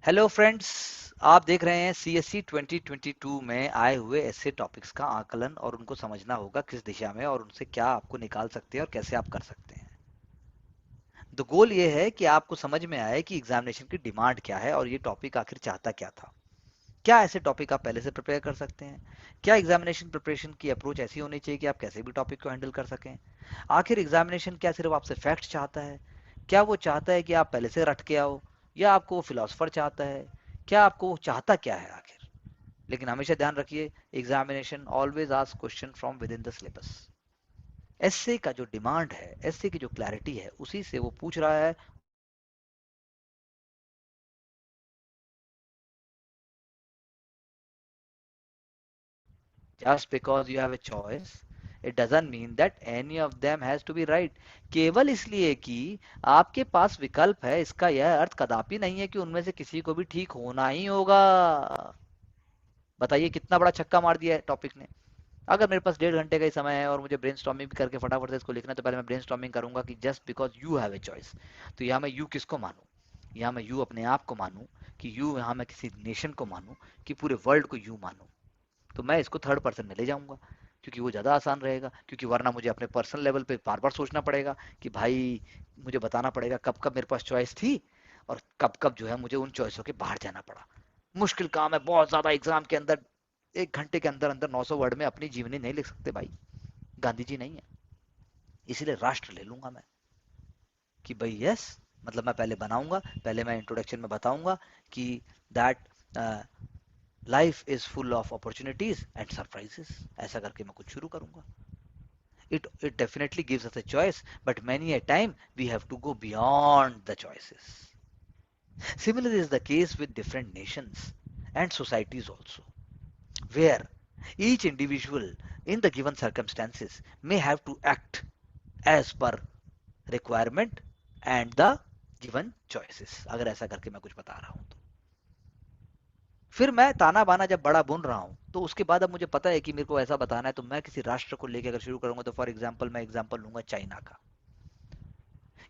Hello friends, आप देख रहे हैं सीएससी 2022 में आए हुए ऐसे टॉपिक्स का आकलन और उनको समझना होगा किस दिशा में और उनसे क्या आपको निकाल सकते हैं और कैसे आप कर सकते हैं। तो गोल ये है कि आपको समझ में आए कि एग्जामिनेशन की डिमांड क्या है और ये टॉपिक आखिर चाहता क्या था। क्या ऐसे टॉपिक आप पहले से प्रिपेयर कर सकते हैं? क्या एग्जामिनेशन प्रिपरेशन की अप्रोच ऐसी होनी चाहिए कि आप कैसे भी टॉपिक को हैंडल कर सकें? आखिर एग्जामिनेशन क्या सिर्फ आपसे फैक्ट चाहता है? क्या वो चाहता है कि आप पहले से रट के आओ, या आपको वो फिलोसफर चाहता है? क्या आपको वो चाहता क्या है आखिर? लेकिन हमेशा ध्यान रखिए, examination always ask question from within the syllabus. SA का जो डिमांड है, एसए की जो क्लैरिटी है, उसी से वो पूछ रहा है। Just because you have a choice, it doesn't mean that any of them has to be right. केवल इसलिए कि आपके पास विकल्प है, इसका यह अर्थ कदापि नहीं है कि उनमें से किसी को भी ठीक होना ही होगा। बताइए कितना बड़ा छक्का मार दिया है टॉपिक ने। अगर मेरे पास 1.5 घंटे का ही समय है और मुझे ब्रेनस्टॉर्मिंग भी करके फटाफट से इसको लिखना है, तो पहले मैं ब्रेनस्टॉर्मिंग करूंगा कि just because you have a choice. तो यहाँ मैं यू किसको मानूं? यहाँ मैं यू अपने आप को मानूं कि यू, यहाँ मैं किसी नेशन को मानूं कि पूरे वर्ल्ड को यू मानूं? तो मैं इसको थर्ड पर्सन में ले जाऊंगा, क्योंकि वो ज़्यादा आसान रहेगा। क्योंकि वरना मुझे अपने पर्सनल लेवल पे बार बार सोचना पड़ेगा कि भाई, मुझे बताना पड़ेगा कब कब मेरे पास चॉइस थी और कब कब जो है मुझे उन चॉइसों के बाहर जाना पड़ा। मुश्किल काम है बहुत ज़्यादा। एग्जाम के अंदर 1 घंटे के अंदर अंदर 900 वर्ड में अपनी जीवनी नहीं लिख सकते भाई, गांधी जी नहीं है। इसीलिए राष्ट्र ले लूंगा मैं कि भाई यस, मतलब मैं पहले बनाऊंगा, पहले मैं इंट्रोडक्शन में बताऊंगा कि that life is full of opportunities and surprises. ऐसा करके मैं कुछ शुरू करूंगा। It definitely gives us a choice, but many a time we have to go beyond the choices. Similarly is the case with different nations and societies also, where each individual in the given circumstances may have to act as per requirement and the given choices। अगर ऐसा करके मैं कुछ बता रहा हूं तो फिर मैं ताना बाना जब बड़ा बुन रहा हूं, तो उसके बाद अब मुझे पता है कि मेरे को ऐसा बताना है, तो मैं किसी राष्ट्र को लेकर अगर शुरू करूंगा, तो फॉर एग्जाम्पल मैं एग्जाम्पल लूंगा चाइना का।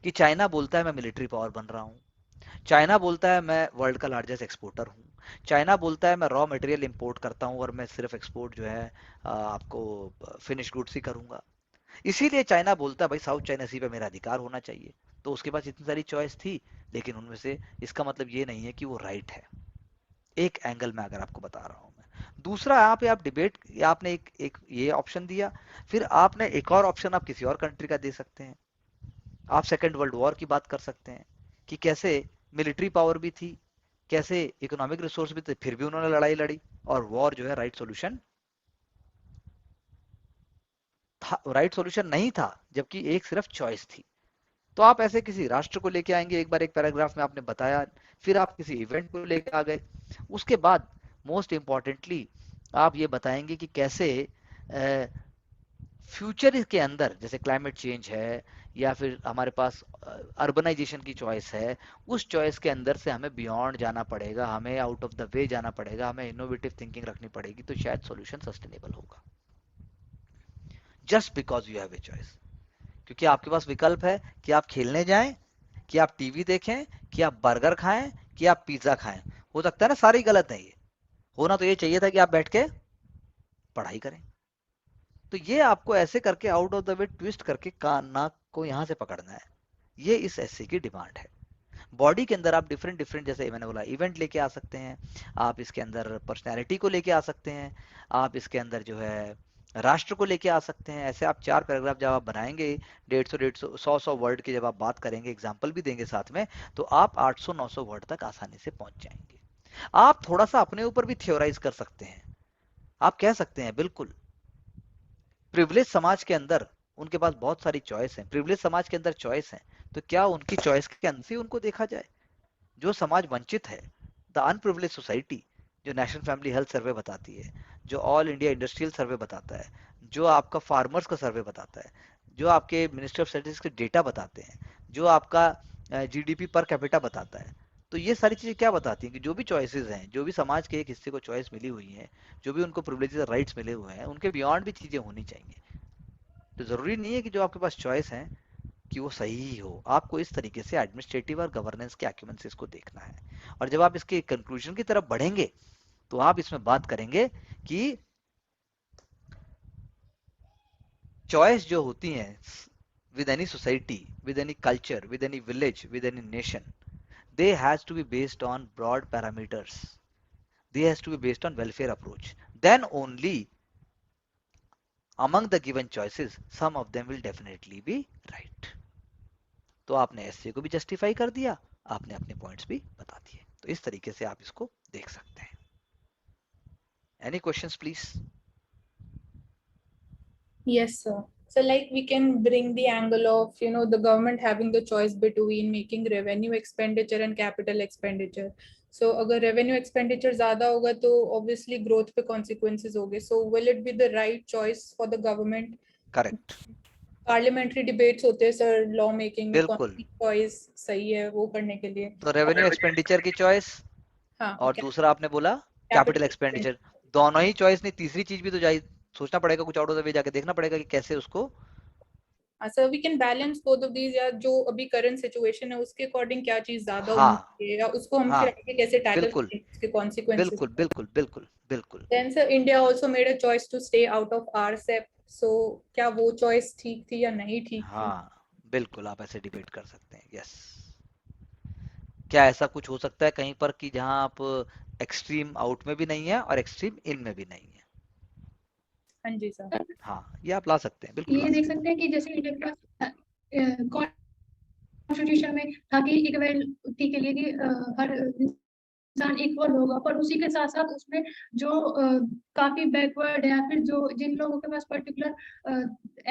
कि चाइना बोलता है मैं मिलिट्री पावर बन रहा हूँ। चाइना बोलता है मैं वर्ल्ड का लार्जेस्ट एक्सपोर्टर हूँ। चाइना बोलता है मैं रॉ मटेरियल इंपोर्ट करता हूँ और मैं सिर्फ एक्सपोर्ट जो है आपको फिनिश गुड्स ही करूंगा। इसीलिए चाइना बोलता है भाई साउथ चाइना सी पे मेरा अधिकार होना चाहिए। तो उसके पास इतनी सारी चॉइस थी, लेकिन उनमें से इसका मतलब ये नहीं है कि वो राइट है। एक एंगल में अगर आपको बता रहा हूं मैं। दूसरा, यहाँ पे आप डिबेट, आपने एक ये ऑप्शन दिया, फिर आपने एक और ऑप्शन आप किसी और कंट्री का दे सकते हैं। आप सेकेंड वर्ल्ड वॉर की बात कर सकते हैं कि कैसे मिलिट्री पावर भी थी, कैसे इकोनॉमिक रिसोर्स भी थे, फिर भी उन्होंने लड़ाई लड़ी और वॉर जो है राइट सॉल्यूशन था, राइट सॉल्यूशन नहीं था, जबकि एक सिर्फ चॉइस थी। तो आप ऐसे किसी राष्ट्र को लेके आएंगे, एक बार एक पैराग्राफ में आपने बताया, फिर आप किसी इवेंट को लेके आ गए। उसके बाद मोस्ट इंपॉर्टेंटली आप ये बताएंगे कि कैसे फ्यूचर के अंदर, जैसे क्लाइमेट चेंज है या फिर हमारे पास अर्बनाइजेशन की चॉइस है, उस चॉइस के अंदर से हमें बियॉन्ड जाना पड़ेगा, हमें आउट ऑफ द वे जाना पड़ेगा, हमें इनोवेटिव थिंकिंग रखनी पड़ेगी, तो शायद सॉल्यूशन सस्टेनेबल होगा। Just because you have a choice, क्योंकि आपके पास विकल्प है कि आप खेलने जाएं, कि आप टीवी देखें, कि आप बर्गर खाएं, कि आप पिज्जा खाएं। हो सकता है ना सारी गलत है ये। होना तो ये चाहिए था कि आप बैठ के पढ़ाई करें। तो ये आपको ऐसे करके out of the way twist करके कान नाक को यहां से पकड़ना है। ये इस एससी की डिमांड है। बॉडी के अंदर आप डिफरेंट डिफरेंट, जैसे मैंने बोला, इवेंट लेके आ सकते हैं। आप इसके अंदर पर्सनैलिटी को लेके आ सकते हैं। आप इसके अंदर जो है राष्ट्र को लेके आ सकते हैं। ऐसे आप 4 पैराग्राफ जब आप बनाएंगे, 150 100 वर्ड की जब आप बात करेंगे, एग्जाम्पल भी देंगे साथ में, तो आप 800 900 वर्ड तक आसानी से पहुंच जाएंगे। आप थोड़ा सा अपने ऊपर भी थियोराइज कर सकते हैं। आप कह सकते हैं बिल्कुल, प्रिविलेज समाज के अंदर उनके पास बहुत सारी चॉइस है, प्रिविलेज समाज के अंदर चॉइस है, तो क्या उनकी चॉइस के अंदर से उनको देखा जाए? जो समाज वंचित है, द अनप्रिविलेज सोसाइटी, जो नेशनल फैमिली हेल्थ सर्वे बताती है, जो ऑल इंडिया इंडस्ट्रियल सर्वे बताता है, जो आपका फार्मर्स का सर्वे बताता है, जो आपके मिनिस्ट्री ऑफ स्टैटिस्टिक्स के डेटा बताते हैं, जो आपका जीडीपी पर कैपिटा बताता है, तो ये सारी चीजें क्या बताती हैं कि जो भी चॉइसेस हैं, जो भी समाज के एक हिस्से को चॉइस मिली हुई है, जो भी उनको प्रिविलेजेस राइट्स मिले हुए हैं, उनके बियॉन्ड भी चीजें होनी चाहिए। तो जरूरी नहीं है कि जो आपके पास चॉइस है कि वो सही हो। आपको इस तरीके से एडमिनिस्ट्रेटिव और गवर्नेंस के एक्यूमेन से इसको देखना है। और जब आप इसके कंक्लूजन की तरफ बढ़ेंगे तो आप इसमें बात करेंगे कि चॉइस जो होती है with any society, with any culture, with any village, with any nation, they has to be based on broad parameters. They has to be based on welfare approach. Then only among the given choices, some of them will definitely be right. तो आपने S A को भी justify कर दिया, आपने अपने points भी बता दिए। तो इस तरीके से आप इसको देख सकते हैं। Any questions please? Yes, sir. So like we can bring the angle of, the government having the choice between making revenue expenditure and capital expenditure. So अगर revenue expenditure ज़्यादा होगा तो obviously growth पे consequences होंगे. So will it be the right choice for the government? Correct, Parliamentary debates होते हैं sir, law making में कौन बिल्कुल। सी choice सही है वो करने के लिए. तो रेवेन्यू एक्सपेंडिचर की चॉइस, हाँ, और दूसरा आपने बोला कैपिटल capital expenditure. एक्सपेंडिचर। दोनों ही चॉइस नहीं, तीसरी चीज भी तो जाए, सोचना पड़ेगा, कुछ आउट ऑफ द वे जाके देखना पड़ेगा कि कैसे उसको। Sir we can balance both of these, या जो अभी करंट सिचुएशन है उसके अकॉर्डिंग क्या चीज ज्यादा होनी हाँ, चाहिए, या उसको हम हाँ, फिर आगे कैसे टैकल बिल्कुल, करें, उसके कॉन्सिक्वेंसेस. बिल्कुल, बिल्कुल, बिल्कुल, बिल्कुल। Then sir India also made a choice to stay out of RCEP. So क्या वो चॉइस ठीक थी या नहीं ठीक थी? हाँ, बिल्कुल, आप ऐसे डिबेट कर सकते हैं, यस। क्या ऐसा कुछ हो सकता है कहीं पर कि जहां आप एक्सट्रीम आउट में भी नहीं है और एक्सट्रीम इन में भी नहीं है? हाँ जी सर. हाँ, ये आप ला सकते हैं, बिल्कुल ला ये देख सकते हैं। सकते हैं कि जैसे इंडिया के पास कॉन्स्टिट्यूशन में था कि इक्वलिटी के लिए कि हर इंसान इक्वल होगा, पर उसी के साथ साथ उसमें जो काफी बैकवर्ड है या फिर जो जिन लोगों के पास पर्टिकुलर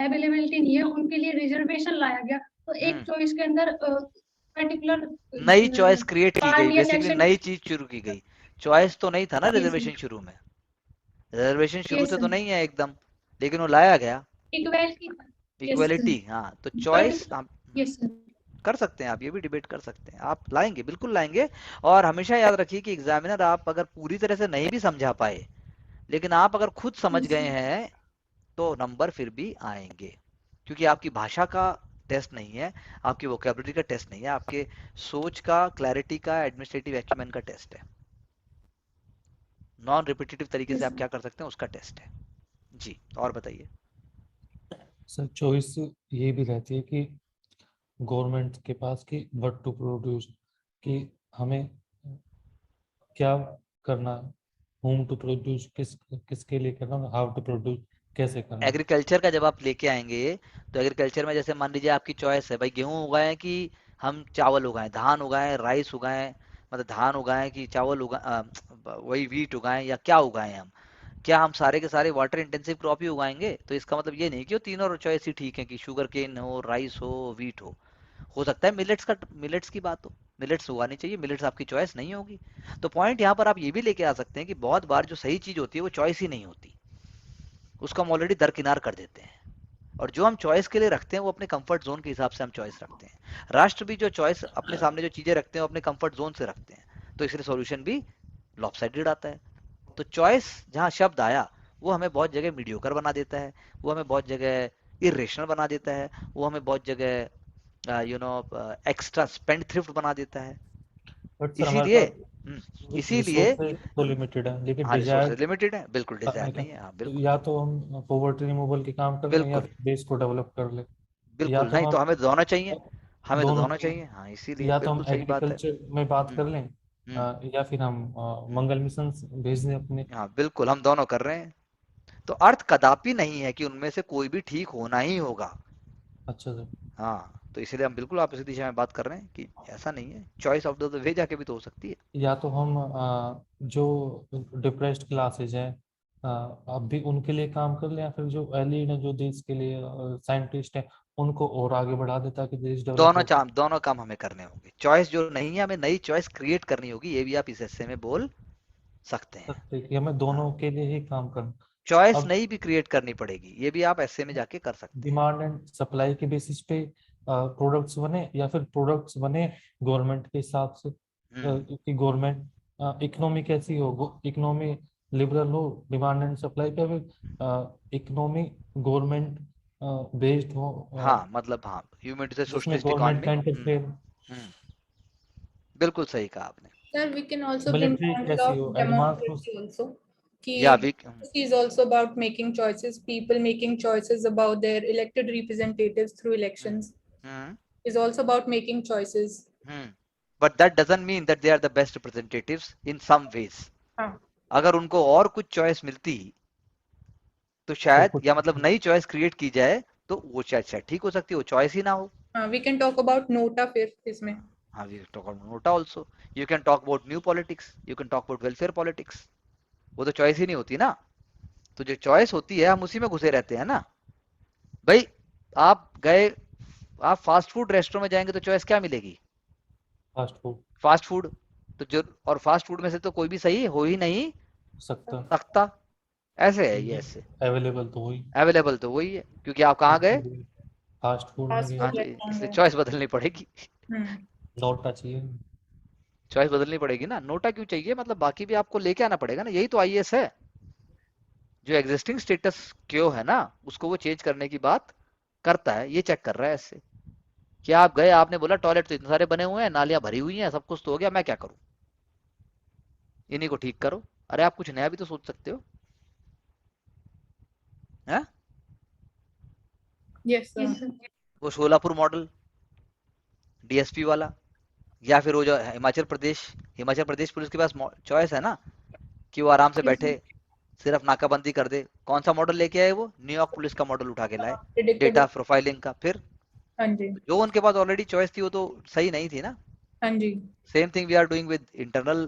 अवेलेबिलिटी नहीं है उनके लिए रिजर्वेशन लाया गया। तो एक चॉइस के अंदर पर्टिकुलर नई चॉइस क्रिएट की गई, पार्ट या बेसिकली सेक्शन. नई चीज शुरू की गई। चॉइस तो नहीं था ना यस रिजर्वेशन शुरू में, रिजर्वेशन शुरू यस से तो नहीं है एकदम, लेकिन वो लाया गया इक्वलिटी. Yes equality. हाँ, तो चॉइस पर्टिकुलर. आप यस कर सकते हैं, आप ये भी डिबेट कर सकते हैं, आप लाएंगे, बिल्कुल लाएंगे। और हमेशा याद रखिए कि एग्जामिनर आप अगर पूरी तरह से नहीं भी समझा पाए, लेकिन आप अगर खुद समझ यस गए हैं तो नंबर फिर भी आएंगे। क्योंकि आपकी भाषा का टेस्ट नहीं है, आपकी वोकेबलरी का टेस्ट नहीं है, आपके सोच का, क्लैरिटी का, एडमिनिस्ट्रेटिव एक्यूमेन का टेस्ट है। नॉन रिपीटेटिव तरीके से यस आप क्या कर सकते हैं उसका टेस्ट है। जी, और बताइए। सर चॉइस ये भी रहती है कि गवर्नमेंट के पास कि व्हाट टू प्रोड्यूस, कि हमें क्या करना, होम टू प्रोड्यूस, किसके लिए करना, हाउ टू प्रोड्यूस, कैसे करना। एग्रीकल्चर का जब आप लेके आएंगे तो एग्रीकल्चर में जैसे मान लीजिए आपकी चॉइस है भाई, गेहूं उगाएं कि हम चावल उगाएं, धान उगाएं, राइस उगाएं, मतलब धान उगाएं कि चावल वही वीट उगाएं, या क्या उगाएं हम? क्या हम सारे के सारे वाटर इंटेंसिव क्रॉप ही उगाएंगे? तो इसका मतलब ये नहीं कि वो तीनों चॉइस ही ठीक है, कि शुगर केन हो, राइस हो, वीट हो सकता है मिलेट्स की बात हो, मिलेट्स उगानी चाहिए, मिलेट्स आपकी चॉइस नहीं होगी। तो पॉइंट यहाँ पर आप ये भी लेके आ सकते हैं कि बहुत बार जो सही चीज होती है वो चॉइस ही नहीं होती, उसको हम ऑलरेडी दरकिनार कर देते हैं। और जो हम चॉइस के लिए रखते हैं वो अपने कंफर्ट जोन के हिसाब से हम चॉइस रखते हैं। राष्ट्र भी जो चॉइस अपने सामने जो चीजें रखते हैं वो अपने कंफर्ट जोन से रखते हैं, तो इसलिए सॉल्यूशन भी लॉपसाइडेड आता है। तो चॉइस जहाँ शब्द आया वो हमें बहुत जगह मीडियोकर बना देता है, वो हमें बहुत जगह इरेशनल बना देता है, वो हमें बहुत जगह एक्स्ट्रा स्पेंड थ्रिफ्ट बना देता है। बट सर हमारे इसीलिए इसीलिए रिसोर्सेज तो लिमिटेड है, लेकिन हाँ, डिजायर रिसोर्सेज लिमिटेड है, बिल्कुल डिजायर नहीं है, हाँ बिल्कुल। या तो हम पॉवर्टी रिमूवल के काम कर लें या बिल्कुल, फिर देश को डेवलप कर लें, या बिल्कुल तो नहीं, तो हम हमें तो दोनों चाहिए, हमें तो दोनों दोनों के, चाहिए, हाँ इसीलिए या तो बिल्कुल हम सही बात है। एग्रीकल्चर में बात हम्म, कर लें, हम्म, या फिर हम मंगल मिशन भेज दें अपने। हाँ बिल्कुल, हम दोनों कर रहे हैं। तो अर्थ कदापि नहीं है कि उनमें से कोई भी ठीक होना ही होगा। अच्छा सर। हाँ, तो इसीलिए हम बिल्कुल आप इसी दिशा में बात कर रहे हैं कि ऐसा नहीं है, चॉइस ऑफ द वे जाके भी तो हो सकती है। या तो हम जो डिप्रेस्ड क्लासेज हैं अब भी उनके लिए काम कर लें, या फिर जो एलिड है, जो देश के लिए साइंटिस्ट हैं, उनको और आगे बढ़ा देता कि देश डेवलप हो दोनों काम हमें करने होंगे। चॉइस जो नहीं है, हमें नई चॉइस क्रिएट करनी होगी, ये भी आप इस हिस्से में बोल सकते हैं। सकते कि हमें हाँ, दोनों के लिए ही काम करना। चॉइस अब नई भी क्रिएट करनी पड़ेगी, ये भी आप ऐसे में जाके कर सकते हैं। डिमांड एंड सप्लाई के बेसिस पे प्रोडक्ट्स बने, या फिर प्रोडक्ट्स बने गवर्नमेंट के हिसाब से, हम्म, कि गवर्नमेंट इकोनॉमी कैसी हो, इकोनॉमी लिबरल हो, डिमांड एंड सप्लाई पे, फिर इकोनॉमी गवर्नमेंट बेस्ड हो हाँ मतलब हाँ ह्यूमन से जिसमें सोशलिस्ट गवर्नमेंट इकोनॉमी। का इंटरफेयर, बिल्कुल सही कहा आपने। Sir, we can also bring military angle कैसी of हो, एडवांस हो। democracy also. या Ki we democracy is also about making choices, people making choices about their elected representatives through elections. Is also about making choices. But that doesn't mean that they are the best representatives in some ways. हाँ, अगर उनको और कुछ choice मिलती तो तो शायद, कुछ या मतलब नई चॉइस क्रिएट की जाए तो वो शायद ठीक हो सकती है, वो चॉइस ही ना हो। हाँ, we can talk about nota फिर इसमें. हाँ, we talk about NOTA also, you can talk about new politics, you can talk about welfare politics. वो तो चॉइस ही नहीं होती ना। तो जो चॉइस होती है हम उसी में घुसे रहते हैं ना भाई। आप गए, आप फास्ट फूड रेस्टोरेंट में जाएंगे तो चॉइस क्या मिलेगी? Fast food fast food. तो जो, और फास्ट फूड में से तो कोई भी सही हो ही नहीं सकता, सकता। ऐसे है ये, ऐसे अवेलेबल तो वही, अवेलेबल तो वही है, क्योंकि आप कहाँ गए। इसलिए फास्ट फूड में Fast गए, हाँ food जी, restaurant इसलिए है. चॉइस बदलनी पड़ेगी। नोटा चाहिए। चॉइस बदलनी पड़ेगी ना, नोटा क्यों चाहिए, मतलब बाकी भी आपको लेके आना पड़ेगा ना, यही तो आईएएस है। जो एग्जिस्टिंग स्टेटस क्यों है ना, उसको वो चेंज करने की बात करता है, ये चेक कर रहा है इससे। कि आप गए, आपने बोला टॉयलेट तो इतने सारे बने हुए हैं, नालियां भरी हुई हैं, सब कुछ तो हो गया, मैं क्या करूं, इन्हीं को ठीक करो। अरे आप कुछ नया भी तो सोच सकते हो, है? Yes, sir. Yes sir. वो सोलापुर मॉडल, डीएसपी वाला, या फिर वो जो हिमाचल प्रदेश पुलिस के पास चॉइस है ना, कि वो आराम से यस बैठे, सर। सिर्फ नाकाबंदी कर दे। कौन सा मॉडल लेके आए वो? न्यूयॉर्क पुलिस का मॉडल उठा के लाए, Predictable. डेटा प्रोफाइलिंग का। फिर हाँ जी, जो उनके पास ऑलरेडी चॉइस थी वो तो सही नहीं थी ना। हाँ जी. Same thing we are doing with internal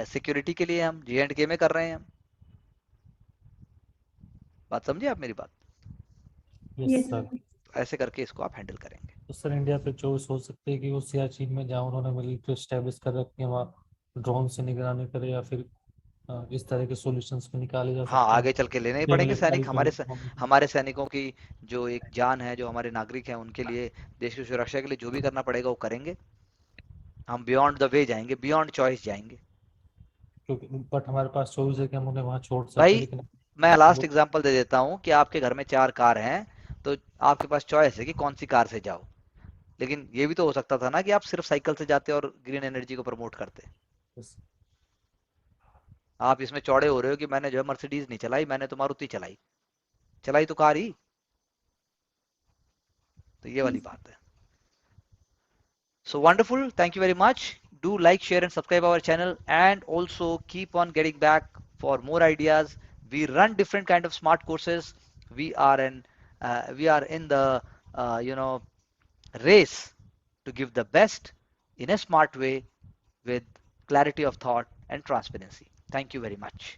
security के लिए, हम J&K में कर रहे हैं हम। बात समझे आप मेरी बात? Yes yes sir. सर। तो ऐसे करके इसको आप हैंडल करेंगे। तो सर इंडिया पे चॉइस हो सकती है कि वो सियाचिन में जहाँ उन्होंने मिलिट्री स्टैब्लिश कर रखी है वहाँ ड्रोन से निगरानी करे, या फिर इस तरह के सॉल्यूशंस भी निकाले जा हाँ, सकते हैं। आगे चल के लेने ही पड़ेंगे पेरामिलिट्री सैनिक, पुलिस। हमारे सैनिकों की जो एक जान है, जो हमारे नागरिक हैं, उनके लिए, देश की सुरक्षा के लिए जो भी करना पड़ेगा वो करेंगे। हम बियॉन्ड द वे जाएंगे, बियॉन्ड चॉइस जाएंगे। क्योंकि बट हमारे पास चॉइस है कि हम उन्हें वहाँ छोड़ सकते हैं, भाई लेकिन मैं लास्ट वो एग्जांपल दे देता हूँ कि आपके घर में 4 कार हैं, तो आपके पास चॉइस है कि कौन सी कार से जाओ। लेकिन ये भी तो हो सकता था ना कि आप सिर्फ साइकिल से जाते और ग्रीन एनर्जी को प्रमोट करते। बस आप इसमें चौड़े हो रहे हो कि मैंने जो है मर्सिडीज नहीं चलाई, मैंने तो मारुति चलाई। चलाई तो कार ही। तो ये वाली बात है। So wonderful. Thank you very much. Do like, share, and subscribe our channel, and also keep on getting back for more ideas. We run different kind of smart courses. We are in the you know race to give the best in a smart way with clarity of thought and transparency. Thank you very much.